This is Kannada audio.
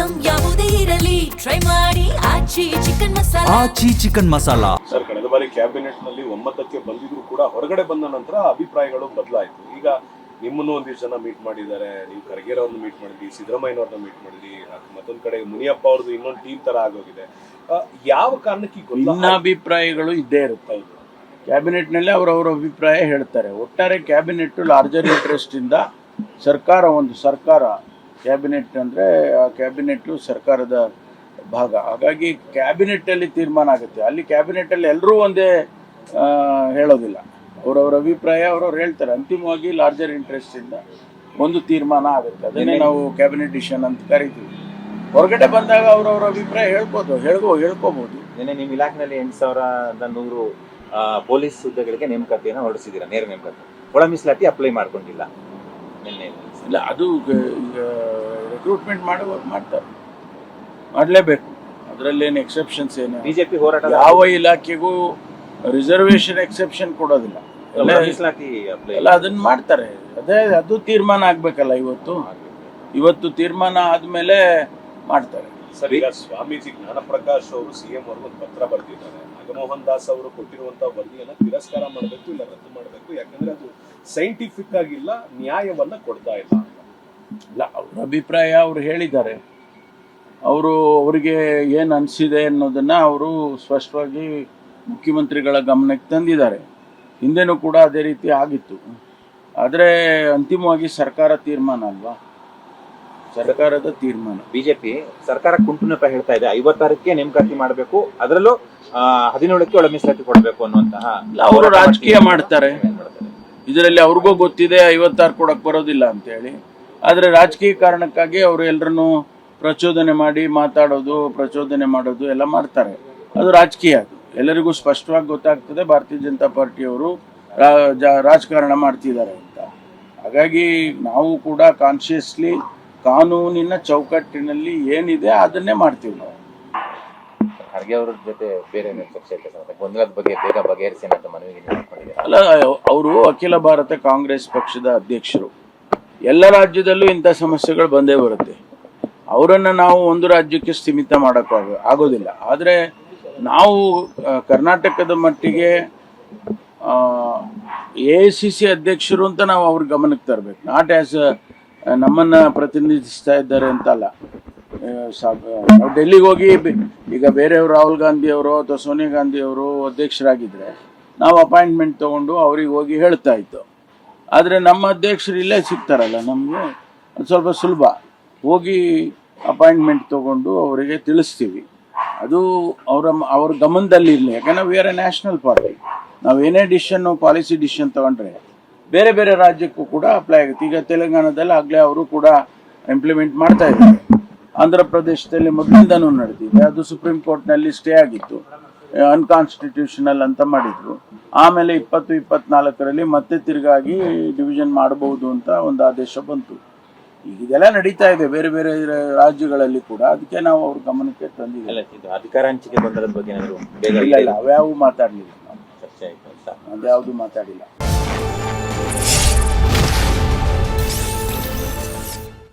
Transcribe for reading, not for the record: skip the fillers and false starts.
ಐಟಂ ಯಾವುದೇ ಇರಲಿ ಟ್ರೈ ಮಾಡಿ ಆಚಿ ಚಿಕನ್ ಮಸಾಲಾ. ಆಚಿ ಚಿಕನ್ ಮಸಾಲಾ. ಸರ್, ಕಳೆದ ಬಾರಿ ಕ್ಯಾಬಿನೆಟ್ ನಲ್ಲಿ ಒಮ್ಮತಕ್ಕೆ ಬಂದಿದ್ರು ಕೂಡ ಹೊರಗಡೆ ಬಂದ ನಂತರ ಅಭಿಪ್ರಾಯಗಳು ಬದಲಾಯಿತು. ಈಗ ನಿಮ್ಮನ್ನು ಒಂದಿಷ್ಟು ಜನ ಮೀಟ್ ಮಾಡಿದ್ದಾರೆ, ನೀವು ಖರ್ಗೆರ್ ಅವ್ರನ್ನ ಮೀಟ್ ಮಾಡಿದ್ರಿ, ಸಿದ್ದರಾಮಯ್ಯನವ್ರನ್ನ ಮೀಟ್ ಮಾಡಿದ್ರಿ, ಮತ್ತೊಂದ್ ಕಡೆ ಮುನಿಯಪ್ಪ ಅವ್ರದ್ದು ಇನ್ನೊಂದು ಟೀಮ್ ತರ ಆಗೋಗಿದೆ. ಯಾವ ಕಾರಣಕ್ಕೆ ಭಿನ್ನಾಭಿಪ್ರಾಯಗಳು ಇದ್ದೇ ಇರುತ್ತೆ. ಕ್ಯಾಬಿನೆಟ್ ನಲ್ಲಿ ಅವರವರ ಅಭಿಪ್ರಾಯ ಹೇಳ್ತಾರೆ. ಒಟ್ಟಾರೆ ಕ್ಯಾಬಿನೆಟ್ ಲಾರ್ಜರ್ ಇಂಟ್ರೆಸ್ಟ್ ಇಂದ ಸರ್ಕಾರ ಕ್ಯಾಬಿನೆಟ್ ಅಂದ್ರೆ ಆ ಕ್ಯಾಬಿನೆಟ್ ಸರ್ಕಾರದ ಭಾಗ. ಹಾಗಾಗಿ ಕ್ಯಾಬಿನೆಟ್ ಅಲ್ಲಿ ತೀರ್ಮಾನ ಆಗುತ್ತೆ. ಅಲ್ಲಿ ಕ್ಯಾಬಿನೆಟ್ ಅಲ್ಲಿ ಎಲ್ಲರೂ ಒಂದೇ ಹೇಳೋದಿಲ್ಲ. ಅವರವರ ಅಭಿಪ್ರಾಯ ಅವ್ರವ್ರು ಹೇಳ್ತಾರೆ. ಅಂತಿಮವಾಗಿ ಲಾರ್ಜರ್ ಇಂಟ್ರೆಸ್ಟ್ ಇಂದ ಒಂದು ತೀರ್ಮಾನ ಆಗುತ್ತೆ. ಅದನ್ನೇ ನಾವು ಕ್ಯಾಬಿನೆಟ್ ಡಿಸಿಷನ್ ಅಂತ ಕರಿತೀವಿ. ಹೊರಗಡೆ ಬಂದಾಗ ಅವ್ರವ್ರ ಅಭಿಪ್ರಾಯ ಹೇಳ್ಕೋಬಹುದು. ನಿನ್ನೆ ನಿಮ್ಮ ಇಲಾಖೆಯಲ್ಲಿ 8,100 ಪೊಲೀಸ್ ಹುದ್ದೆಗಳಿಗೆ ನೇಮಕಾತಿಯನ್ನು ಹೊರಡಿಸಿದ್ದೀರಾ, ನೇರ ನೇಮಕಾತಿ. ಒಳ ಮೀಸಲಾತಿ ಅಪ್ಲೈ ಮಾಡ್ಕೊಂಡಿಲ್ಲ ನಿನ್ನೆ. ಇಲ್ಲ, ಅದು ರಿಕ್ರೂಟ್ಮೆಂಟ್ ಮಾಡ್ತಾರೆ, ಮಾಡಲೇಬೇಕು. ಅದರಲ್ಲೇನು ಎಕ್ಸೆಪ್ಷನ್ಸ್ ಏನು? ಬಿಜೆಪಿ ಹೋರಾಟ ಯಾವ ಇಲಾಖೆಗೂ ರಿಸರ್ವೇಶನ್ ಎಕ್ಸೆಪ್ಷನ್ ಕೊಡೋದಿಲ್ಲ. ಮೀಸಲಾತಿ ಅಪ್ಲೈ ಎಲ್ಲ ಅದನ್ನ ಮಾಡ್ತಾರೆ. ಅದು ತೀರ್ಮಾನ ಆಗ್ಬೇಕಲ್ಲ. ಇವತ್ತು ತೀರ್ಮಾನ ಆದ್ಮೇಲೆ ಮಾಡ್ತಾರೆ. ಸರ್, ಈಗ ಸ್ವಾಮೀಜಿ ಜ್ಞಾನಪ್ರಕಾಶ್ ಅವರು ಸಿಎಂ ಅವ್ರಿಗೆ ಒಂದು ಪತ್ರ ಬರೆದಿದ್ದಾರೆ. ನಾಗಮೋಹನ್ ದಾಸ್ ಅವರು ಕೊಟ್ಟಿರುವಂತಹ ವರದಿಯನ್ನ ತಿರಸ್ಕಾರ ಮಾಡಬೇಕು, ಇಲ್ಲ ರದ್ದು ಮಾಡಬೇಕು. ಯಾಕಂದ್ರೆ ಅದು ಸೈಂಟಿಫಿಕ್ ಆಗಿಲ್ಲ, ನ್ಯಾಯವನ್ನ ಕೊಡ್ತಾ ಇಲ್ಲ. ಅವ್ರ ಅಭಿಪ್ರಾಯ ಅವ್ರು ಹೇಳಿದ್ದಾರೆ. ಅವರಿಗೆ ಏನು ಅನಿಸಿದೆ ಅನ್ನೋದನ್ನ ಅವರು ಸ್ಪಷ್ಟವಾಗಿ ಮುಖ್ಯಮಂತ್ರಿಗಳ ಗಮನಕ್ಕೆ ತಂದಿದ್ದಾರೆ. ಹಿಂದೆನೂ ಕೂಡ ಅದೇ ರೀತಿ ಆಗಿತ್ತು. ಆದರೆ ಅಂತಿಮವಾಗಿ ಸರ್ಕಾರ ತೀರ್ಮಾನ ಅಲ್ವಾ, ಸರ್ಕಾರದ ತೀರ್ಮಾನ. ಬಿಜೆಪಿ ಸರ್ಕಾರ ಕುಂಟುನೆಪ ಹೇಳ್ತಾ ಇದೆ. 56ಕ್ಕೆ ನೇಮಕಾತಿ ಮಾಡಬೇಕು, ಅದರಲ್ಲೂ 17ಕ್ಕೆ ಒಳ ಮೀಸಲಾತಿ ಕೊಡಬೇಕು ಅನ್ನುವಂತಹ ಅವರು ರಾಜಕೀಯ ಮಾಡ್ತಾರೆ. ಇದರಲ್ಲಿ ಅವ್ರಿಗೂ ಗೊತ್ತಿದೆ 56 ಕೊಡಕ್ ಬರೋದಿಲ್ಲ ಅಂತ ಹೇಳಿ. ಆದ್ರೆ ರಾಜಕೀಯ ಕಾರಣಕ್ಕಾಗಿ ಅವರು ಎಲ್ಲರನ್ನು ಪ್ರಚೋದನೆ ಮಾಡಿ ಪ್ರಚೋದನೆ ಮಾಡೋದು ಎಲ್ಲ ಮಾಡ್ತಾರೆ. ಅದು ರಾಜಕೀಯ. ಅದು ಎಲ್ಲರಿಗೂ ಸ್ಪಷ್ಟವಾಗಿ ಗೊತ್ತಾಗ್ತದೆ ಭಾರತೀಯ ಜನತಾ ಪಾರ್ಟಿಯವರು ರಾಜಕಾರಣ ಮಾಡ್ತಿದ್ದಾರೆ ಅಂತ. ಹಾಗಾಗಿ ನಾವು ಕೂಡ ಕಾನ್ಶಿಯಸ್ಲಿ ಕಾನೂನಿನ ಚೌಕಟ್ಟಿನಲ್ಲಿ ಏನಿದೆ ಅದನ್ನೇ ಮಾಡ್ತೀವಿ ನಾವು. ಖರ್ಗೆ ಅವರ ಜೊತೆ ಬೇರೆ ಗೊಂದಲದ ಬಗ್ಗೆ ಬೇಗ ಬಗೆಹರಿಸಿ ಅಂತ ಮನವಿಗೆ ಅಲ್ಲ, ಅವರು ಅಖಿಲ ಭಾರತ ಕಾಂಗ್ರೆಸ್ ಪಕ್ಷದ ಅಧ್ಯಕ್ಷರು. ಎಲ್ಲ ರಾಜ್ಯದಲ್ಲೂ ಇಂಥ ಸಮಸ್ಯೆಗಳು ಬಂದೇ ಬರುತ್ತೆ. ಅವರನ್ನು ನಾವು ಒಂದು ರಾಜ್ಯಕ್ಕೆ ಸೀಮಿತ ಮಾಡೋಕ್ಕೆ ಆಗೋದಿಲ್ಲ. ಆದರೆ ನಾವು ಕರ್ನಾಟಕದ ಮಟ್ಟಿಗೆ AICC ಅಧ್ಯಕ್ಷರು ಅಂತ ನಾವು ಅವ್ರ ಗಮನಕ್ಕೆ ತರಬೇಕು. ನಾಟ್ ಆಸ್ ನಮ್ಮನ್ನು ಪ್ರತಿನಿಧಿಸ್ತಾ ಇದ್ದಾರೆ ಅಂತ ಅಲ್ಲ. ನಾವು ಡೆಲ್ಲಿಗೆ ಹೋಗಿ ಈಗ ಬೇರೆಯವರು ರಾಹುಲ್ ಗಾಂಧಿ ಅವರು ಅಥವಾ ಸೋನಿಯಾ ಗಾಂಧಿ ಅವರು ಅಧ್ಯಕ್ಷರಾಗಿದ್ದರೆ ನಾವು ಅಪಾಯಿಂಟ್ಮೆಂಟ್ ತೊಗೊಂಡು ಅವ್ರಿಗೆ ಹೋಗಿ ಹೇಳ್ತಾ ಇತ್ತು. ಆದರೆ ನಮ್ಮ ಅಧ್ಯಕ್ಷರು ಇಲ್ಲೇ ಸಿಗ್ತಾರಲ್ಲ, ನಮಗೆ ಅದು ಸ್ವಲ್ಪ ಸುಲಭ. ಹೋಗಿ ಅಪಾಯಿಂಟ್ಮೆಂಟ್ ತೊಗೊಂಡು ಅವರಿಗೆ ತಿಳಿಸ್ತೀವಿ. ಅದು ಅವ್ರ ಗಮನದಲ್ಲಿ ಇರಲಿ. ಯಾಕಂದರೆ we are A national party. ನಾವು ಏನೇ ಪಾಲಿಸಿ ಡಿಸಿಷನ್ ತೊಗೊಂಡ್ರೆ ಬೇರೆ ಬೇರೆ ರಾಜ್ಯಕ್ಕೂ ಕೂಡ ಅಪ್ಲೈ ಆಗುತ್ತೆ. ಈಗ ತೆಲಂಗಾಣದಲ್ಲಿ ಆಗಲೇ ಅವರು ಕೂಡ ಇಂಪ್ಲಿಮೆಂಟ್ ಮಾಡ್ತಾ ಇದ್ದಾರೆ. ಆಂಧ್ರ ಪ್ರದೇಶದಲ್ಲಿ ಮೊದಲಿಂದನೂ ನಡೆದಿದೆ. ಅದು ಸುಪ್ರೀಂ ಕೋರ್ಟ್ನಲ್ಲಿ ಸ್ಟೇ ಆಗಿತ್ತು, ಅನ್ಕಾನ್ಸ್ಟಿಟ್ಯೂಷನಲ್ ಅಂತ ಮಾಡಿದ್ರು. ಆಮೇಲೆ 2024ರಲ್ಲಿ ಮತ್ತೆ ತಿರುಗಾಗಿ ಡಿವಿಷನ್ ಮಾಡಬಹುದು ಅಂತ ಒಂದು ಆದೇಶ ಬಂತು. ಈಗ ಇದೆಲ್ಲ ನಡೀತಾ ಇದೆ ಬೇರೆ ಬೇರೆ ರಾಜ್ಯಗಳಲ್ಲಿ ಕೂಡ. ಅದಕ್ಕೆ ನಾವು ಅವ್ರ ಗಮನಕ್ಕೆ ತಂದಿದ್ದೀವಿ. ಅಧಿಕಾರ ಹಂಚಿಕೆ ಗೊಂದಲದ ಬಗ್ಗೆ ಇಲ್ಲ, ಅವ್ಯಾವು ಮಾತಾಡಲಿಲ್ಲ, ನಾವು ಚರ್ಚೆ ಆಯಿತು ಅಂತ ಅದ್ಯಾವುದು ಮಾತಾಡಿಲ್ಲ.